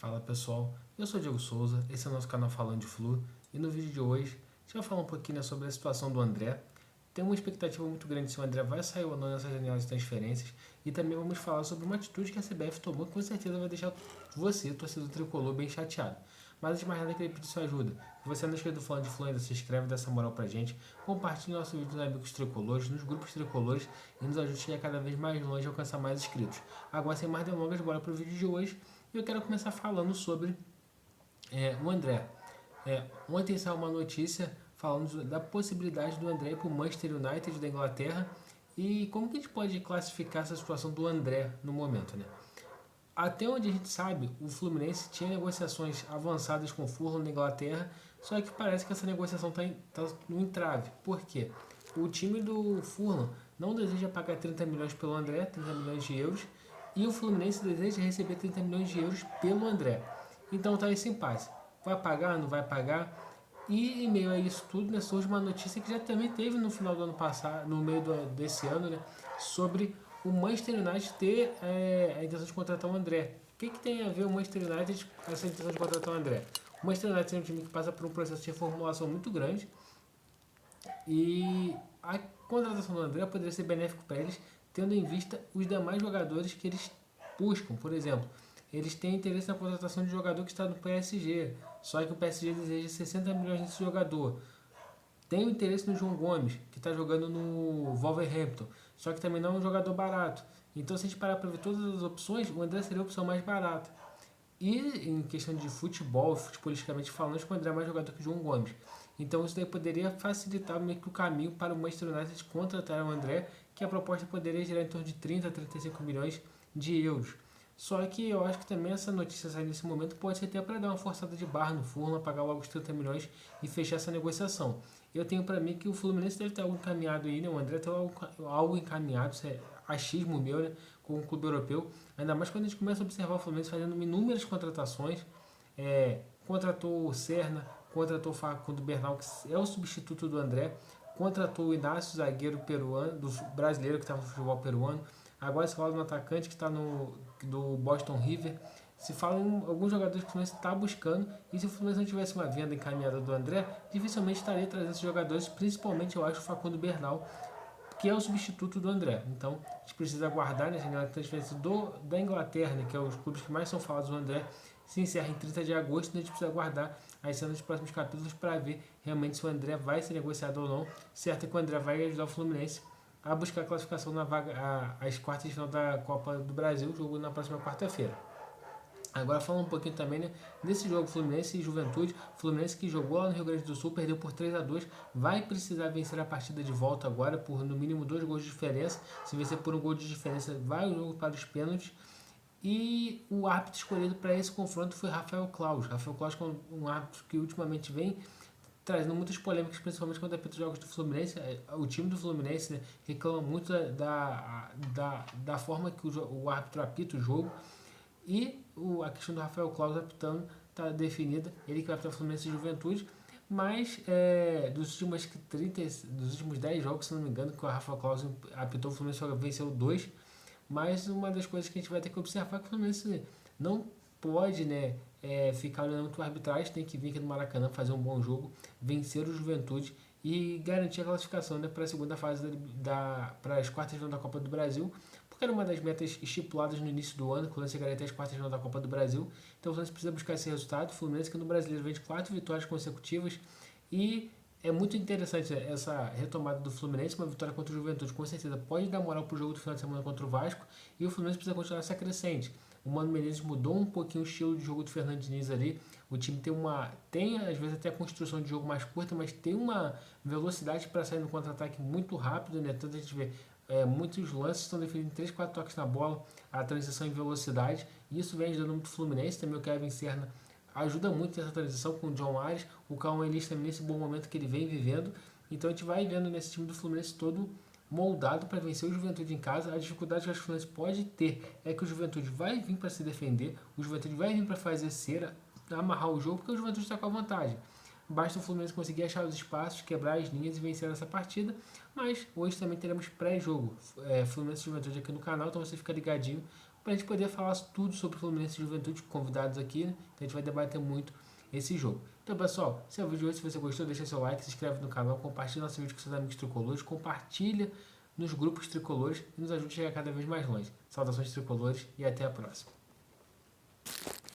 Fala pessoal, eu sou o Diego Souza, esse é o nosso canal Falando de Flu e no vídeo de hoje a gente vai falar um pouquinho, né, sobre a situação do André. Tem uma expectativa muito grande se o André vai sair ou não nessa janela de transferências e também vamos falar sobre uma atitude que a CBF tomou que com certeza vai deixar você, torcedor tricolor, bem chateado. Mas antes de mais nada, eu queria pedir sua ajuda. Se você não é inscrito no Falando de Flu ainda, se inscreve, dá essa moral pra gente, compartilhe nosso vídeo nos amigos tricolores, nos grupos tricolores e nos ajude a chegar cada vez mais longe e alcançar mais inscritos. Agora, sem mais delongas, bora pro vídeo de hoje. E eu quero começar falando sobre o André. Ontem saiu uma notícia falando da possibilidade do André ir para o Manchester United da Inglaterra. E como que a gente pode classificar essa situação do André no momento, né? Até onde a gente sabe, o Fluminense tinha negociações avançadas com o Fulham na Inglaterra, só que parece que essa negociação está no entrave. Por quê? O time do Fulham não deseja pagar 30 milhões pelo André, 30 milhões de euros, e o Fluminense deseja receber 30 milhões de euros pelo André. Então está esse impasse. Vai pagar, não vai pagar? E em meio a isso tudo, né, surge uma notícia que já também teve no final do ano passado, no meio desse ano, né, sobre o Manchester United ter a intenção de contratar o André. O que tem a ver o Manchester United com essa intenção de contratar o André? O Manchester United é um time que passa por um processo de reformulação muito grande e a contratação do André poderia ser benéfico para eles, tendo em vista os demais jogadores que eles buscam. Por exemplo, eles têm interesse na contratação de jogador que está no PSG, só que o PSG deseja 60 milhões nesse jogador. Tem o interesse no João Gomes, que está jogando no Wolverhampton, só que também não é um jogador barato. Então, se a gente parar para ver todas as opções, o André seria a opção mais barata. E em questão de futebol, futebolisticamente falando, acho que o André é mais jogador que o João Gomes. Então isso daí poderia facilitar meio que o caminho para o Manchester United contratar o André, que a proposta poderia gerar em torno de 30 a 35 milhões de euros. Só que eu acho que também essa notícia sair nesse momento pode ser até para dar uma forçada de barra no Fulham, pagar logo os 30 milhões e fechar essa negociação. Eu tenho para mim que o Fluminense deve ter algo encaminhado aí, né? O André tem algo encaminhado, isso é achismo meu, né? Com o clube europeu. Ainda mais quando a gente começa a observar o Fluminense fazendo inúmeras contratações. Contratou o Serna, contratou o Facundo Bernal, que é o substituto do André, contratou o Inácio, zagueiro peruano, do brasileiro que estava no futebol peruano. Agora se fala no atacante que está do Boston River. Se fala em alguns jogadores que o Fluminense está buscando. E se o Fluminense não tivesse uma venda encaminhada do André, dificilmente estaria trazendo esses jogadores, principalmente eu acho o Facundo Bernal, que é o substituto do André. Então a gente precisa aguardar, né, a transferência da Inglaterra, né, que é os clubes que mais são falados do André, se encerra em 30 de agosto, então a gente precisa aguardar as cenas dos próximos capítulos para ver realmente se o André vai ser negociado ou não. Certo é que o André vai ajudar o Fluminense a buscar a classificação na vaga, às quartas de final da Copa do Brasil, jogo na próxima quarta-feira. Agora falando um pouquinho também, né, desse jogo Fluminense e Juventude. Fluminense que jogou lá no Rio Grande do Sul, perdeu por 3-2, vai precisar vencer a partida de volta agora por no mínimo 2 gols de diferença. Se vencer por um gol de diferença, vai o jogo para os pênaltis. E o árbitro escolhido para esse confronto foi Rafael Claus. Rafael Claus, é um árbitro que ultimamente vem trazendo muitas polêmicas, principalmente quando apita os jogos do Fluminense. O time do Fluminense, né, reclama muito da forma que o árbitro apita o jogo. E a questão do Rafael Claus apitando está definida, ele que vai para o Fluminense e Juventude. Mas dos últimos 10 jogos, se não me engano, que o Rafael Claus apitou, o Fluminense venceu 2. Mas uma das coisas que a gente vai ter que observar é que o Fluminense não pode, né, ficar olhando muito a arbitragem, tem que vir aqui no Maracanã fazer um bom jogo, vencer o Juventude e garantir a classificação, né, para a segunda fase para as quartas de final da Copa do Brasil, porque era uma das metas estipuladas no início do ano, quando você garantir as quartas de final da Copa do Brasil. Então o Fluminense precisa buscar esse resultado. O Fluminense que no Brasileiro vem de 4 vitórias consecutivas e é muito interessante essa retomada do Fluminense, uma vitória contra o Juventude, com certeza pode dar moral para o jogo do final de semana contra o Vasco, e o Fluminense precisa continuar essa crescente. O Mano Menezes mudou um pouquinho o estilo de jogo do Fernando Diniz ali, o time tem às vezes até a construção de jogo mais curta, mas tem uma velocidade para sair no contra-ataque muito rápido, né? Tanto a gente vê muitos lances estão definidos em 3, 4 toques na bola, a transição em velocidade, e isso vem ajudando muito o Fluminense, também o Kevin Serna ajuda muito nessa transição com o John Ares, o Calma Elis também nesse bom momento que ele vem vivendo. Então a gente vai vendo nesse time do Fluminense todo moldado para vencer o Juventude em casa. A dificuldade que o Fluminense pode ter é que o Juventude vai vir para se defender, o Juventude vai vir para fazer cera, amarrar o jogo, porque o Juventude está com a vantagem. Basta o Fluminense conseguir achar os espaços, quebrar as linhas e vencer essa partida. Mas hoje também teremos pré-jogo, Fluminense e Juventude aqui no canal, então você fica ligadinho, para a gente poder falar tudo sobre o Fluminense e Juventude com convidados aqui, né? Então a gente vai debater muito esse jogo. Então, pessoal, esse é o vídeo de hoje. Se você gostou, deixa seu like, se inscreve no canal, compartilha nosso vídeo com seus amigos tricolores, compartilha nos grupos tricolores e nos ajude a chegar cada vez mais longe. Saudações tricolores e até a próxima.